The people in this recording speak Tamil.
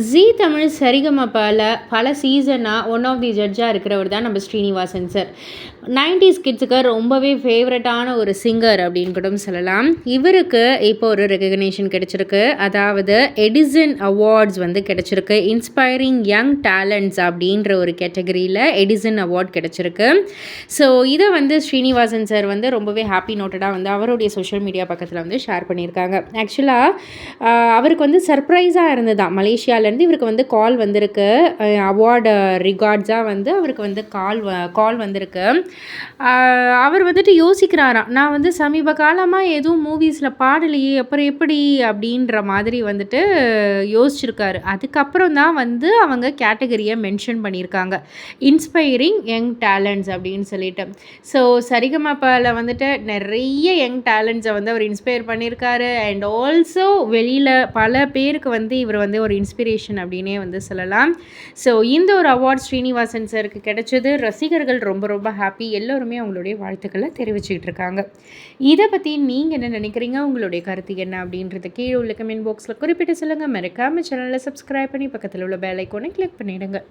ஜீ தமிழ் சரிகமபல பல சீசனாக ஒன் ஆஃப் தி ஜட்ஜாக இருக்கிறவர் தான் நம்ம ஸ்ரீனிவாசன் சார். 90s கிட்ஸுக்கு ரொம்பவே ஃபேவரட்டான ஒரு சிங்கர் அப்படின்னு கூட சொல்லலாம். இவருக்கு இப்போ ஒரு ரெகக்னேஷன் கிடைச்சிருக்கு. அதாவது எடிசன் அவார்ட்ஸ் வந்து கிடைச்சிருக்கு. இன்ஸ்பைரிங் யங் டேலண்ட்ஸ் அப்படின்ற ஒரு கேட்டகரியில் எடிசன் அவார்ட் கிடைச்சிருக்கு. ஸோ இதை வந்து ஸ்ரீனிவாசன் சார் வந்து ரொம்பவே ஹாப்பி நோட்டடாக வந்து அவருடைய சோஷியல் மீடியா பக்கத்தில் வந்து ஷேர் பண்ணியிருக்காங்க. ஆக்சுவலாக அவருக்கு வந்து சர்ப்ரைஸாக இருந்ததா மலேசியாவிலேருந்து இவருக்கு வந்து கால் வந்திருக்கு. அவார்டு ரிகார்ட்ஸாக வந்து அவருக்கு வந்து கால் வந்திருக்கு. அவர் வந்துட்டு யோசிக்கிறாராம், நான் வந்து சமீப காலமாக எதுவும் மூவிஸில் பாடலையே, அப்புறம் எப்படி அப்படின்ற மாதிரி வந்துட்டு யோசிச்சிருக்காரு. அதுக்கப்புறம் தான் வந்து அவங்க கேட்டகரியை மென்ஷன் பண்ணியிருக்காங்க, இன்ஸ்பைரிங் யங் டேலண்ட்ஸ் அப்படின்னு சொல்லிட்டு. ஸோ சரிகமபாவில் வந்துட்டு நிறைய யங் டேலண்ட்ஸை வந்து அவர் இன்ஸ்பயர் பண்ணியிருக்காரு. அண்ட் ஆல்சோ வெளியில் பல பேருக்கு வந்து இவர் வந்து ஒரு இன்ஸ்பிரேஷன் அப்படின்னே வந்து சொல்லலாம். ஸோ இந்த ஒரு அவார்ட் ஸ்ரீனிவாசன் சாருக்கு கிடைச்சது ரசிகர்கள் ரொம்ப ரொம்ப ஹாப்பி. எல்லோருமே அவங்களுடைய வாழ்த்துக்களை தெரிவிச்சுக்கிட்டு இருக்காங்க. இதை பற்றி நீங்கள் என்ன நினைக்கிறீங்க, உங்களுடைய கருத்து என்ன அப்படின்றத கீழே உள்ள கமெண்ட் பாக்ஸில் குறிப்பிட்டு சொல்லுங்கள். மறக்காமல் சேனலை சப்ஸ்கிரைப் பண்ணி பக்கத்தில் உள்ள பெல் ஐக்கானை கிளிக் பண்ணிவிடுங்க.